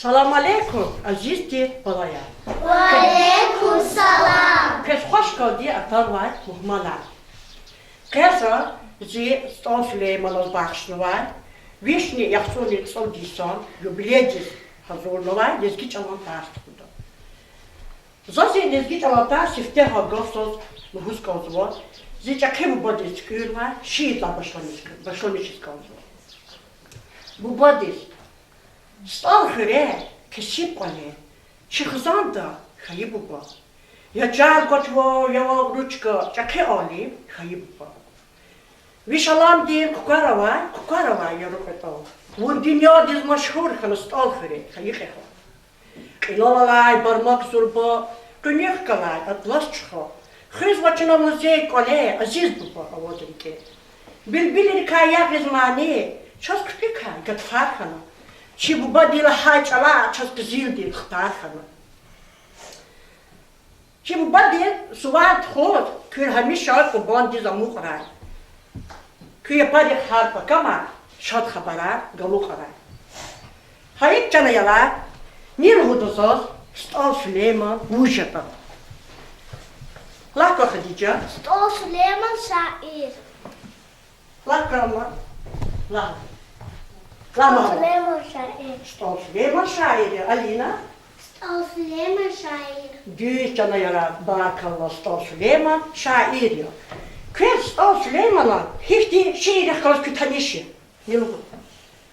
Salam aleykum, aziz di balaya. Aleykum salam. Pes hoş geldi atarlar, muhmalar. Kesa, zi stansle malos bağışlı var. Vişni yaxsoni tsol dison, jubilejis hazırlı var, lezgiç avantaj tutudu. Zaten lezgiç avantaj sifte hagosuz muhus kalzıva. Zi çakı bu body skül var, şiitla başlamışız kalzıva. Bu body stal hıre, kesip kale, çıkızanda kayıp bu. Ya car goçvo, ya ruçka, çakı alim, kayıp bu. Вишалам дин кукарава ярукатав. Вон dünya diz maşhur kanıst alfiri, hayıkha. İlalalay barmak surba, künük kalay atlas çıxa. Hız vaçına muzey kale aziz bu avadırke. Bilbilir kaya gizmani, ças küpika gatfar kana. Çi bu badila hayç ala ças gizil dil xtar kana. Çi bu badil suvat xod, kür hamişa kuban diz amuqray. Küye pari harpa kama şad habara galu karay. Hayık canayala nir hudusuz stal Süleyman vujata. Laka Hadice. Stol Süleyman şair. Laka ama. La. Stol Lama. Süleyman şair. Stal Süleyman şairi Alina. Stol Süleyman şair. Düz canayala barakallah Stal Süleyman şairi. Kız Stal Süleyman'a hiç de şiiri kalas kütanişi. Yılgı.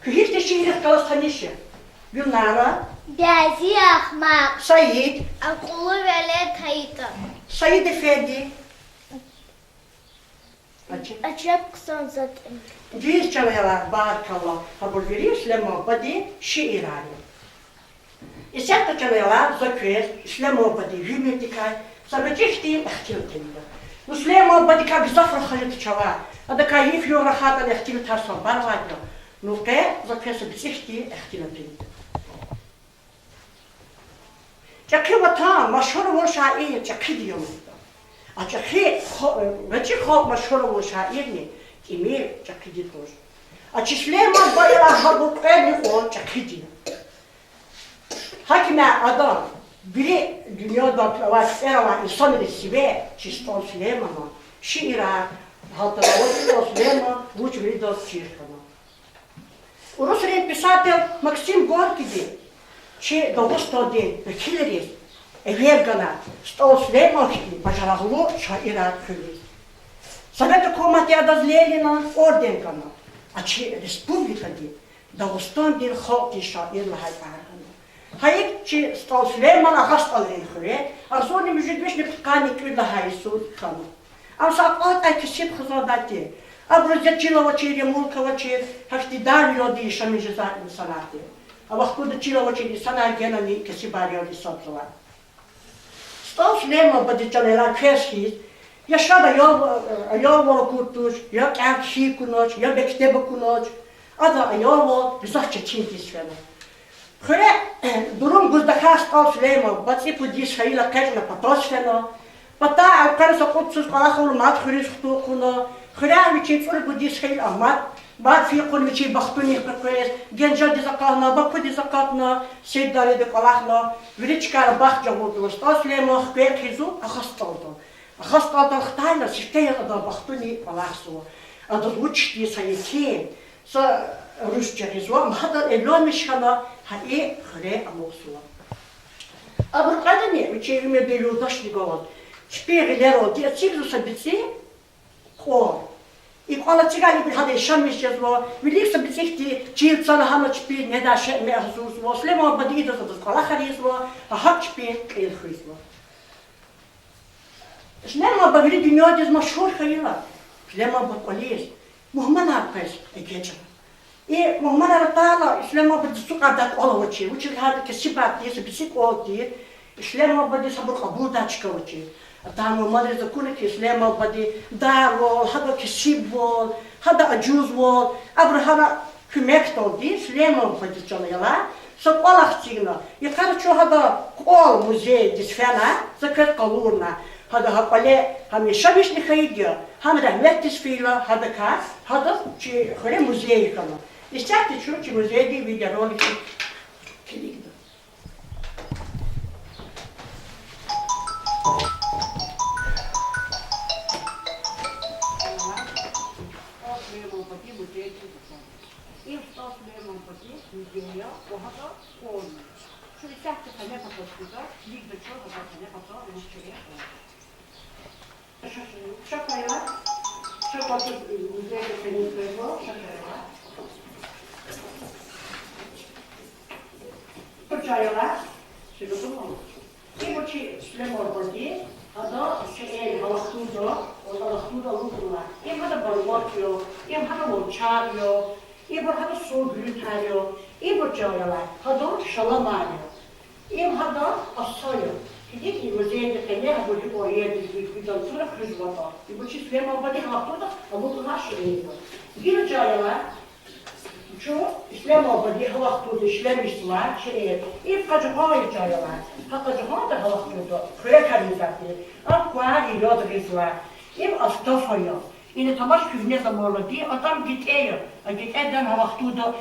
Hiç de şiiri kalas tanişi. Günlara Gazi Ahmak. Said, Akulu Veled Hayıkı. Said Efendi. Açıp kısan zaten. Düz canayala barakallah habur veriyor İslam'a badi şiir ali. İsek canayala zakir İslam'a badi hümetikay sabacıhti ihtiyatlıydı. Müslüman badika bizafr hayat çava. Ada kayif yora hata ihtil tarsan barvadyo. Nuqe zakir bizihti ihtiyatlıydı. Çakı vatan maşhur bu şair çakı diyordu. Açakı vecih halk maşhur bu şair ne? Kimi çakı diyor. Açıslema bayra habuk ni on çakı diyor. Hakime adam biri dünyada var era insan resibe çiston Süleyman'a şiira hatırladı Süleyman bu çeviri de çirkana. Rusya писатель Максим Горький че Дагестан векилери Евгена стал Сüleyman'ın başarılı şaira köyü. Совет Hükümeti da Ленина орден kana. Açı Respublika'da Dagestan'ın halkı şairler hayranı. Hayır ki Stal Süleyman'a hastalığın kure, arzoni müjdemiş ne tkani köyde hayırsız kanı. Ama saat ay kesip hızadati. Abrazya çilava çiri, mulkava çiri, hafti daryo diye şamijı zaten sanatı. Ama kudu çilava çiri sana geneli kesip arıyor diye sattılar. Stal Süleyman badiçaneler kersiz, yaşada yol kurtuş, ya erkşi kunoç, ya bektebe kunoç, ada yol bizahça çinti sfena. Хре дурум гуздахас Стал Сüleyman батси пуди шаила кежна патосфено пата алкарса кутсус қалахул мат хрис хтукуно хре вичи фур пуди шаил амат бат фи кул вичи бахтуни квес генжа дизакална баку дизакатна седдали де қалахно вричкар бах жавулду Стал Süleyman хвер хизу ахасталдан хтайна сиштея да бахтуни қалахсу ада учти сайти sa Rusça hizva mahda evlenmiş kana hayi khre amosula. Abur kadani üçevime de yoldaş digolan. Şpegler o diye çiğdu sabitsi ko. İkala çigani bir hadi şamış yazva. Bilik sabitsi çiğ sana hama çpi ne da şey mehzus va. Slema badi da da kala kharizva. Ha çpi el khizva. Slema bagri dünya diz maşhur khayla. Slema bakolis. Muhammed Akpes geçen. Muhammed Artala İslamabad suqadat olawchi, uçil hada kesibat diye bisik ol diye İslamabad sabur kabul da çıkavchi. Tam Muhammed zakune ki İslamabad darol, hada kesibol, hada ajuzol, abrahana kümektol diye İslamabad çalıyala. Sok olaqçina. Yaqar ço hada kol muzey disfana zakat qalurna. هذا هقولي هم يشبش نخيجة هم رحمت تسفيلا هذا كاس هذا شيء خير موزيي كمان استعدت شو شيء موزيي دي فيديو رولي كذي İnsan Süleyman Badi, Müziğe, oha da olmuyor. Şu istekte tane kapattığı, bir de çok da tane kapattığı, müşteriye olmuyor. Şakayla, şakası müziğe senin koyuyor, şakayla. Şakayla, şimdi bu mu? Bir bu ki Süleyman Badi, ada şey havastudo, o havastudo alındılar. Hem hada barbatıyor, hem hada bolçarıyor, hem hada soğuğutarıyor, hem bu cayalar, hada şalamarıyor, hem hada asıyor. Gidip ki müzeyde tane hadi oraya bir sonra kriz var. Bu ki Süleyman Badi haftada alındılar şey. Bir cayalar şu Süleyman Badi havastudo işlemişler şey. İlk kacıkayı cayalar. Hakikaten da havastudo. Köye kanizatı. Akkuari yodrizler. İm astafaya. Yine tamaş küzne zamanı diye adam giteye. Giteden havastudo.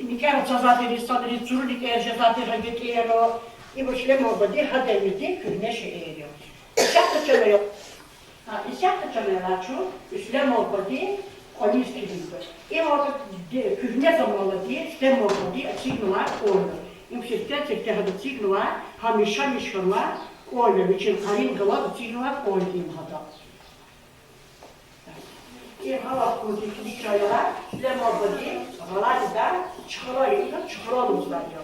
Nikah zaten insanları çürülük erce zaten giteye. İm Süleyman Badi hademizde küzne şey eriyor. İşakta çalıyor. İşakta çalıyorlar şu. Süleyman Badi polis kilidi. İm orada küzne zamanı diye Süleyman Badi açıklılar oynuyor. Imşekten çekte hadi çiğnular, hamişa mişkanlar, oynar için karin gılar, çiğnular oynayayım hada. Hava kurucu ikinci çaylar, Süleyman Badi, Gılar'da çıkarayım da çıkaralımızlar diyor.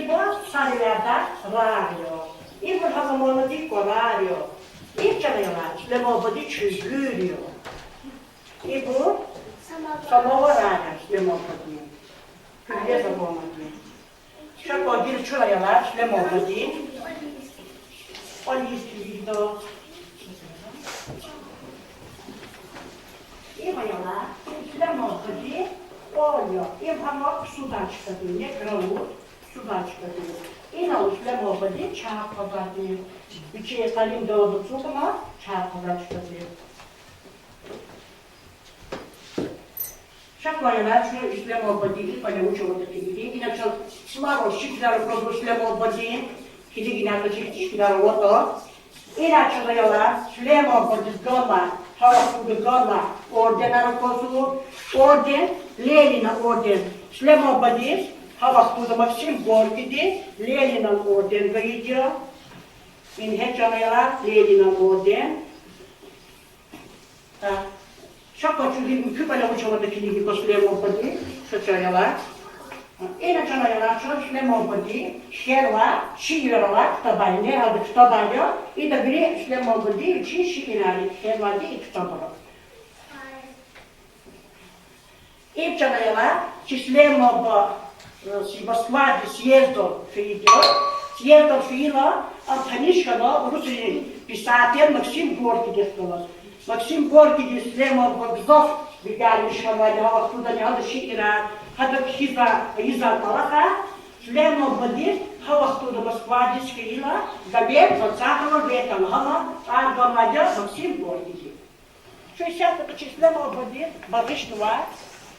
Bu sarılarda rağırıyor. Bu hazamanı dik korarıyor. İlk çaylar, Süleyman Badi çözülüyor. Bu samavar rağırıyor Süleyman Badi. Kürye zamanı diyor. Şaka bir çöreler, Süleyman Badi. On istiyor. İyi bayalar, Süleyman Badi oluyor. İyi hamak sudan çıkartıyor, ne gravur sudan çıkartıyor. İnalı Süleyman Badi çarpıdan diyor. İçiye salim doğdu ama çarpıdan çıkartıyor. Şakmayalar, şu Süleyman Badi'yi bana uçamadaki gibi. Yine çok smaro şıklar kurdu Süleyman Badi'nin. Kili yine kaçık şıklar oldu. Yine çalıyorlar, Süleyman Badi galla, havakudu galla, orden arakosu, orden, Lenina orden. Süleyman Badi havakudu Maksim Gorki'di, Lenina orden gayıcı. Yine hep çalıyorlar, Lenina orden. Şapka çünkü küpele uçamadaki gibi Süleyman Badi, sıçrayalar. Yine çanayalar, Süleyman Badi, şerva, şiirler, kitabayı, ne adı kitabayı, da biri Süleyman Badi için şiirleri, şerva değil kitabayı. İlk çanayalar, Süleyman Badi, Moskva'da съездил, съездил фила, Антонишкана, Руси, писатель Максим Горький сказал. Максим Горький, Süleyman Badi, bir gelmiş havayla, havakuda ne adı şiirler, hadi izah talaha, Süleyman Badi, havakuda Moskva'da şiirler, Gabet, Zatsakова, Betan, Hama, Argamada, Максим Горький. Şu işaretli Süleyman Badi, barış var.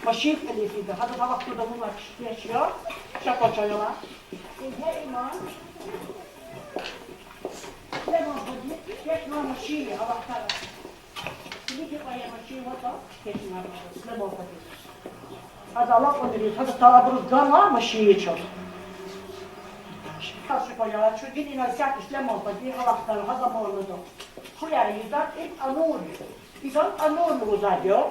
Maşif elifiydi. Hadi havakuda bunlar yaşıyor. Şaka çayıyorlar. Her iman Süleyman Badi, geçme maşiyi, havaklara. Şimdi ki bayağı maşiyi varsa, geçme Süleyman Badi. Hadi Allah ödülüyor. Hadi talabınız gana maşiyi çal. Karşı koyuyorlar. Çünkü yine Süleyman Badi, havaklara, hazamanlıdır. Kuyarı yüzden ilk anur. İnsan anur uzatıyor.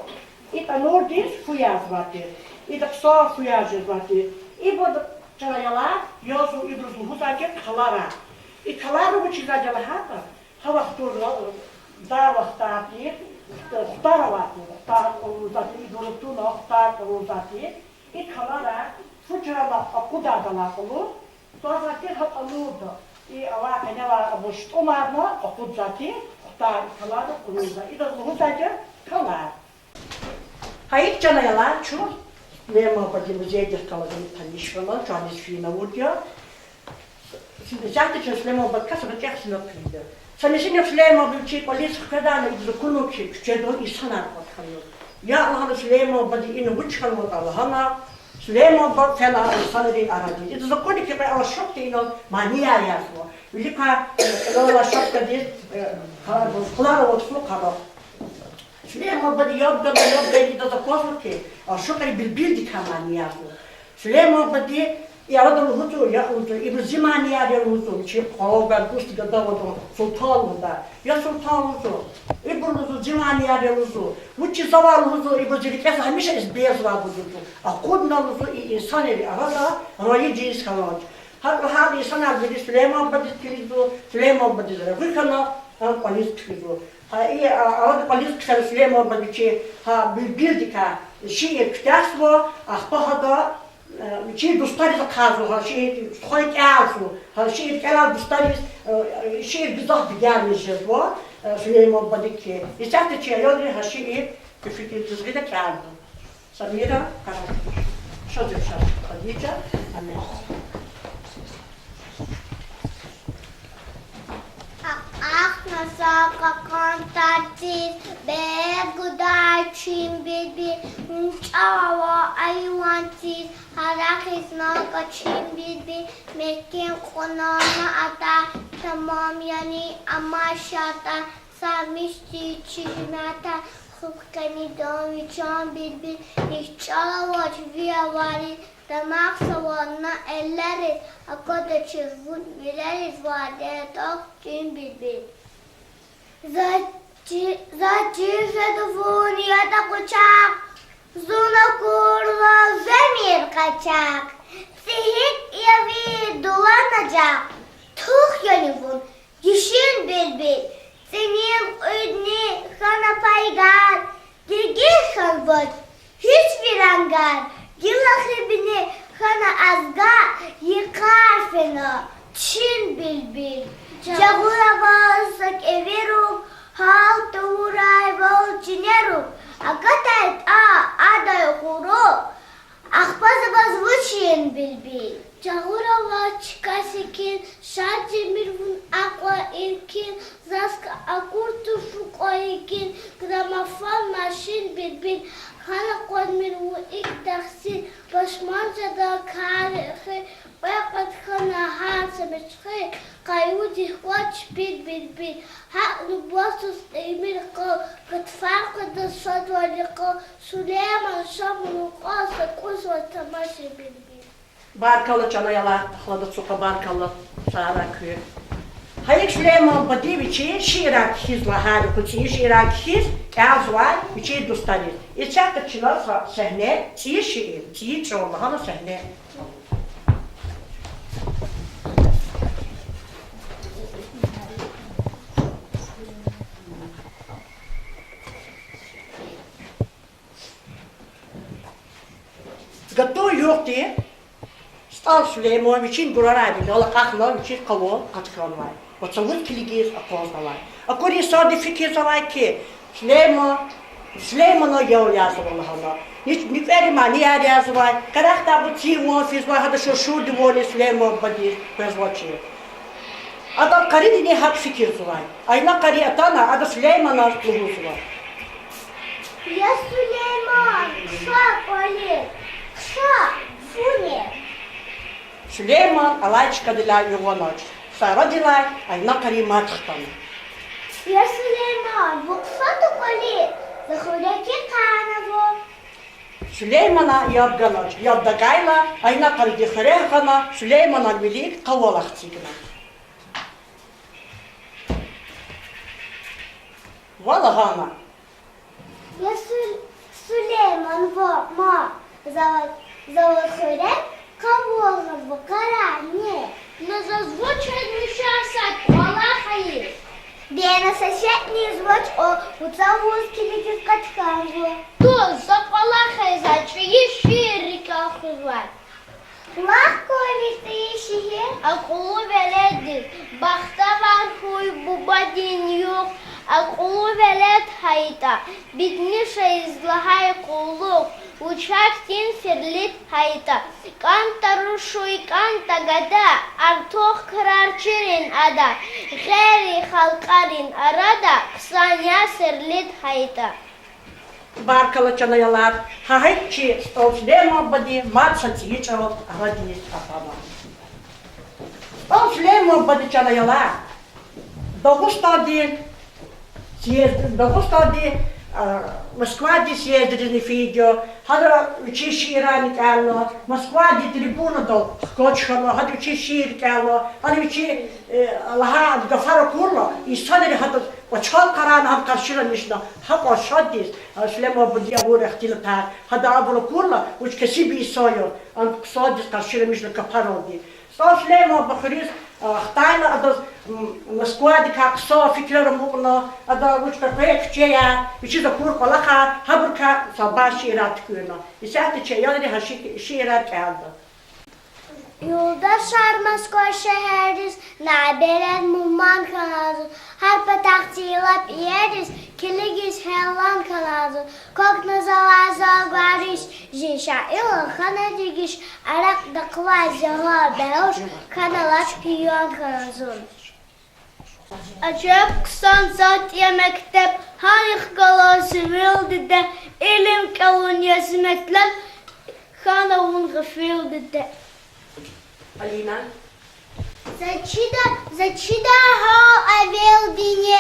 И танор дис хуязвати, и да пса хуязвати. И вот чалаяла, ёзу и друзу хузаке калара. И калара учи задела хата, хавахтур дарвахтати, старавати, тарузати, и дурутуно тарузати. И калара фучарала акудадала колу, тозати хаталуда. И ала канела буштомарна акудзати, тар калара кулуза. И да хузаке калара. Hayır canayalar çok Süleyman Badi müzeydir kaladığını tanışmalar, canlısı filine vuruyor. Şimdi zaten Süleyman Badi kasabı çeksin okuydu. Sanışın Süleyman Badi çek polis kadarla idri konu ki küçüğe doğru insan arkadaşlar. Ya Allah'ın Süleyman Badi inin uç kalmadı Allah'ına. Süleyman Badi fena sanırın aradı. İdri konu ki ben şok değil o maniya yazıyor. Ülika ola şok da değil, kular olsun kadar. Süleyman badi yabda da zaposlati, a şokari bildik hemen yazdı. Süleyman badi yaradan huzu ya huzu, İbn Zimani ya huzu, ki kavga kusti da davadan sultan da. Ya sultan huzu, İbn huzu Zimani ya huzu. Muçi zaval huzu İbn Zimani hamisha izbez var huzu. Akudna huzu insan evi arada rayı cins kalan. Hadi insan albedi Süleyman badi kirizu, Süleyman badi zara. Hırkana polis kirizu. Arada polis kirizu Süleyman badi ki bildik ha. Şiir kütahsvo, ahbahada شيء دوستاريز كازو ها شيء خويك عارفو ها شيء كلام دوستاريز شيء بزاف بيجامي جدوا سليمان بدك يسافر شيء يودي ها شيء كفكر تزغيدا كعندو سميرة كارا شو خديجة أنا Ахнасака контактис бегудачим биби нчава айвантис харахис нака чим биби мекин конана ата tamam yani amaşata samişti çizmata хукани домичан биби ничалавач виавари Damaksavanna elleriz, akada çizvun bileriz vadiyatı kim bibi. Zaçifedufun yada kucak, zuna kurla zemir kaçak. Sihit yavi dolanacak, tuh yanıvun, düşün bilbil. Senin ödni kana paygar, digil kalbot, hiçbir angar. Yılahibini kana azga yıkar fena, çin bilbil. Cagura bağırsak everum, hal tuğray bağır cinerum. Agatayt aday kuru, akbazı bazvıçin bilbil. Cagura bağır çıkasikin, şarcimirvun akla ilkin, zaska akurtu fuk oyikin, gramofon maşin bilbil. Hala kodmir bu ilk taksi başmanca da kârı Bakat kana hansa meçhe kayudi watch bil ha nubasus emir ko katfarqa da sadwaliqa Süleyman şamunu qasa kuswa tamaşı bil. Barkalı çanayalar, hladı suka barkalı sarakı. Hayır Süleyman Badivici şiirak hizla hali kuçi şiirak hiz kazvay biçi dostari. İçakta çılar sahne çiğ şiir, çiğ çoğunlu hala sahne. Gato yok diye. Стал Сулейман için buralar ola kalklar için kavu katkılanlar. Batsavut kiligir akozdalar. Akori sadi fikir zavay ki Süleyman'a yol yazdı Allah'ına. Hiç verime niye yazdı var. Karakta bu çiğ fiz var hada şu divole Süleyman badir bezvaçı. Adam kari ne hak fikir var. Ayna kari atana ada Süleyman'a kulusu var. Ya Süleyman, şa Ali, şa funi. Süleyman alayçka dilay yuvanaj. Sara dilay ayna kari matxtan. Ya Süleyman, bu kısatı Ali, zahuraki kanavu. Süleyman'a yabganaj, yabdagayla ayna kari dixirehana Süleyman'a bilik kavalak çigna. Valahana. Ya Süleyman, bu ma zavahire kavuğu bu karani. Назазвучать мешаться, Аллахи. Бена сосед звать о уцавузки летит качкангу. То за Аллахи зачи еширика хват. Лахко вистишие, акулу веледи, бахтавар хуй бубадин юк, акулу велед хайта, битниша излагай кулук. Uçak tin sirlit hayta, kanta ruşuy kanta gada, artoh kırarçirin ada, geri halkarin arada, ksanya sirlit hayta. Barkalı çanayalar, hahitçi Süleyman badi, matsa çiğiçav, ahadiniz kapama. Süleyman badi çanayalar, 9 tadi, Москва десь ездили видео, хада учи ширани кало, Москва ди трибуна до скотчхано, хада учи шир кало, хада учи лаха гафара курла, и садери хада бачхал каран хам карширанишна, хапа шадис, шлема будия урехтилта, хада абула курла, уч кесиби исойо, ан ксадис карширанишна капароди. Со шлема бахрис Хтайна ада Москва как со фикра муна ада вучка проектчея вичи за кур палаха хабурка сабаши рат күна. Исәте чаяны хаши шират калды. Yoldaşlar Moskva şehriz, naberen mumman kanazı, her patakçıyla yeriz, kiligis hellan kanazı, kok nazalaza gariş, jişa ila kanadigiş, arak dakla zala beoş, kanalaş piyon kanazın. Acep kısan zat yemektep, hayık galası vildi de, ilim kalın yazmetler, kanavun gafildi de. Алина. Зачида хал авелдине,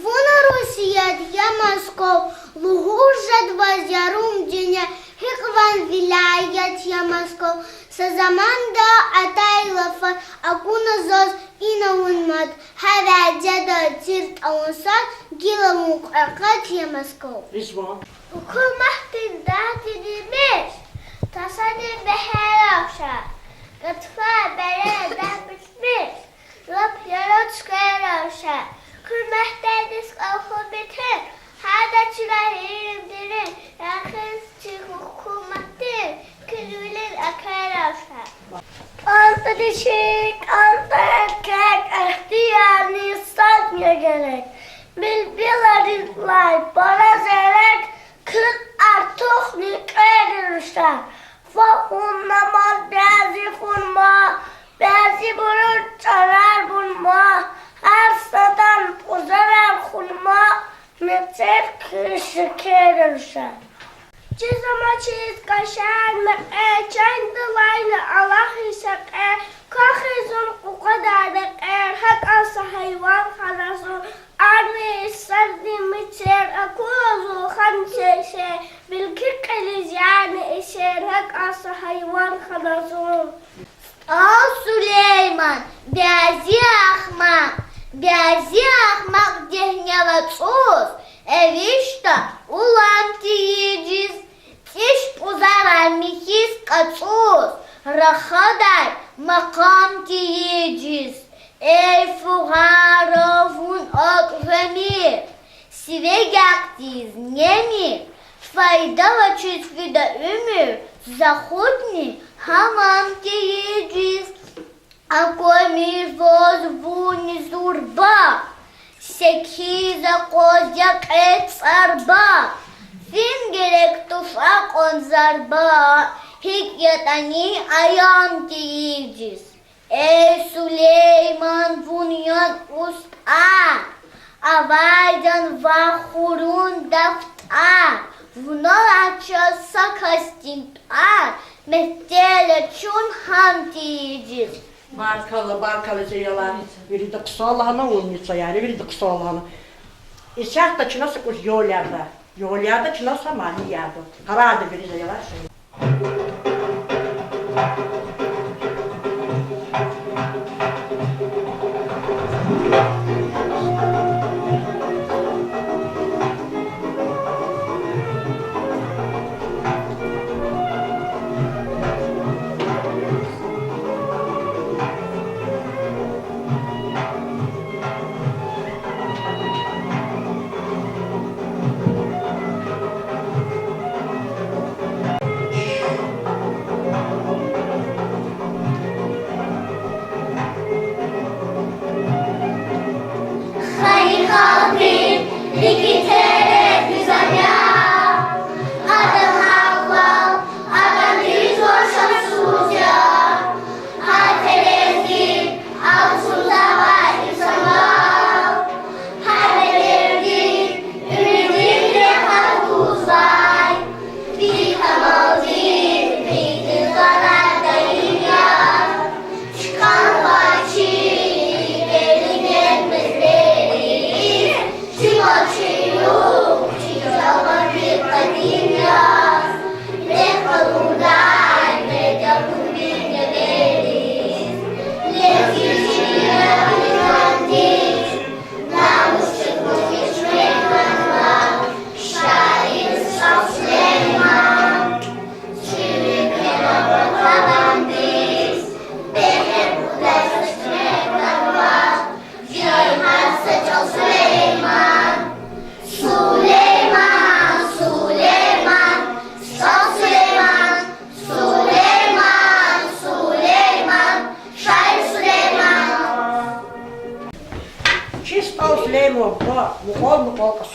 вон Русия я Москов, лугужа два ярум дине, хикван виляет я Москов, сазаманда атайлафа, акуна зоз инаунмат, хаваджада цирт аунсат, гиламук акат я Москов. Ризван. Укумахтин дати димеш, тасади бехеравша. Gıtfa bereden bitmiş, Rab yarot çıkarırsa, kırmehtedis kalkı bitir, hada çırar erimdirin, yakız çıkhukumattir, külülür akararsa. Altı dişik, altı erkek, ihtiyarını satmaya gerek, bilbilerinler, bana zerek, kırk artık nüklerirse. Fakunlamaz bazı kurma, bazı burun çarar bulma, her sadan uzarar kurma, meter kışı kerirse. Çizama çiz kaşar mı çayındılayla Allah isek kahizun o kadar da hak alsa hayvan halasu, arme sardım içer akuzu hançeşe, bilgi keliz yani içer hak alsa hayvan halasu. Süleyman, Biazi ahmak dehnevat sus, evişta ulan tiyiciz, tiş uzara mikiz kaçuz, rahaday makam tiyiciz, ey fuharovun okvemir, svegaktiz nemir, faydala çütküde ümür, zahodni hamam tiyiciz, akomir vozvuni zurba, sekiza kozyak et sarba, fin gerek tufak on zarba, hikyatani ayam tiyiciz. Ey Süleyman bunyan usta, avaydan vahurun daftar, vunalaça sakastimtar, mehtele çun ham tiyiciz. Barkalı zeyalar, biri de kısa Allah'ına olmuşsa yani, biri de kısa Allah'ına. İsyak da çınası kuş yollarda çınası mani yardı. Karadı biri zeyalar şey.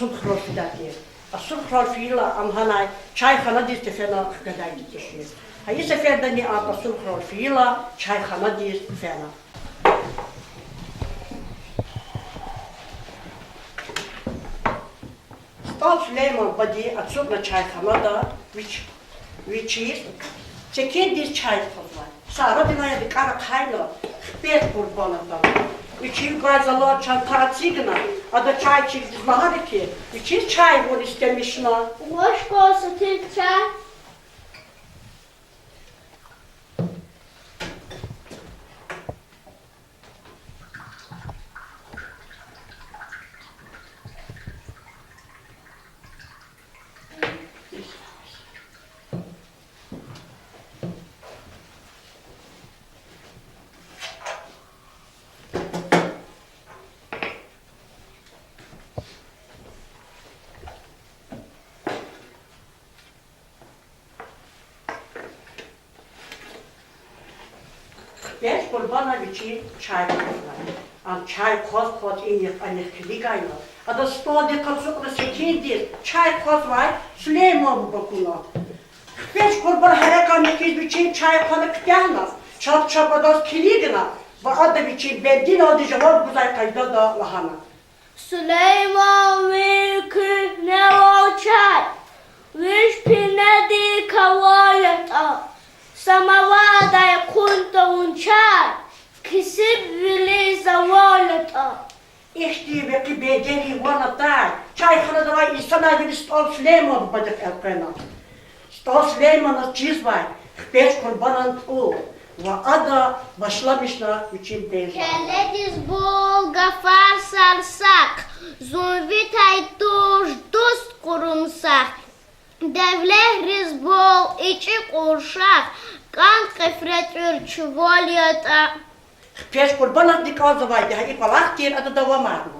asıl krofidaki. Asıl krofila amhanay çayxana diz tefena kadar gitişiyor. Hayır seferde ni asıl krofila çayxana diz tefena. Stal Süleyman badi atsukna çayxana da viçir çekin diz çay tozlar. Sara dinaya bir kara kayla bet kurbanı da. Üçü gazalar çanta signa, ada çay çiğdiz bahar ki, üçü çay bunu istemişler. Ложку сатır çay. Beş kurbana üçü çay tozlar. Am çay koz inik anikligayla. Ada stodi kapsukla sekindir, çay koz var, Süleyman bu bakula. Beş kurban harekan ikiz üçü çay kanık gelmez. Çap adas kiligina. Ve adı üçü bedin adı cevap güzel kayda da lahana. Süleyman mülkü ne o çay. Viş pinedi kavalata. Samavada kunta un çay. Kisip vili zavalata. İşte ve ki bedeni vanatay. Çayxanada var insana bir Stal Süleyman badık elkena. Stal Süleyman'ın çiz var. Beş kurbanın o. Ve ada başlamışlar üçün benzer. Kelediz bol gafar sarsak. Zunvitay tuş dust kurumsak. Devlehriz bol içi kurşak. Kan kefretür çuvalyata. Beş kurbanın dikazı vardı. Hayır falak diye adı devam var mı?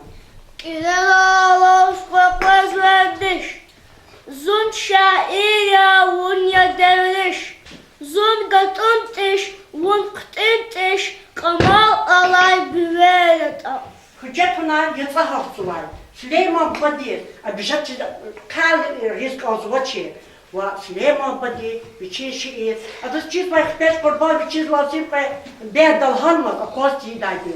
İzelalos koklas verdiş. Zun şair vun ya devliş. Zun gatıntiş, vun kıtıntiş. Kamal alay büveleta. Hüccetuna yatsa hafsı var. Süleyman Badir, abijat kal risk azvaçı. Ve Süleyman Badir, biçin şiir. Adı çiz var, beş kurban biçin lazım ki berdal hanmaz, akos diyidaydı.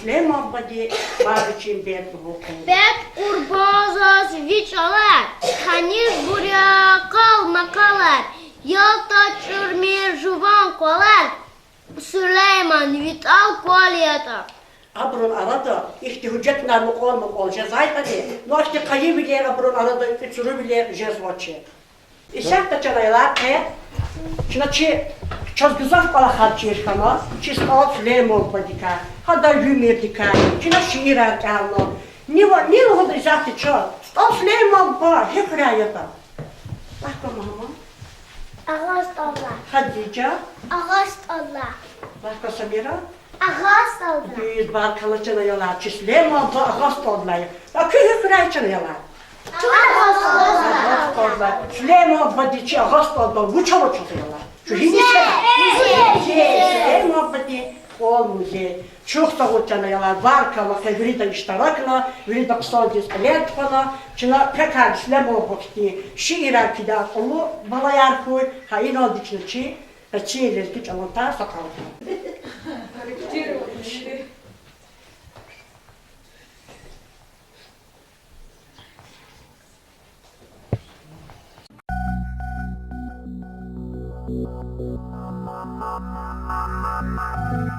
Süleyman Badir, var biçin berdal hukum. Bek urbazas viçalar. Kaniz buraya kalma kalar. Yalta çürmir juvan kolar. Süleyman vital kolyata. Abrun arada, işte hüccetuna mukolmak ol, cezayı hadi. No işte kayı bilir, abrun arada, üçürü bilir, cezvaçı. İşte de çalaylar, Şuna çöz güzel kala halçı kama, çiz alt Süleyman Badika, hada yümerdika, şuna şiir erkanlı. Ne oldu zaten çöz? Alt Süleyman var, hep rayata. Bak mama. Ağast Allah. Hadice, Ağast Allah. bak Samira. Ağast Allah. Büyüz barkalı çanayalar, çiz Süleyman var, ağast olmayı. Bak hep ray çanayalar. Ağast Allah. Ağast olmayı. Süleyman Badici ağast olmayı, bu çaba çalıyorlar. Şu hindi Süleyman Badi ol müze. Çok sağ ol çanayalar, barkalı, vrida iştarakla, vrida kısal diz alertfana, çına pekar Süleyman Badi, şiir erkide akıllı, balayar kuy, hayin oldu çi, çi lezgi çalantar sakal. Thank you.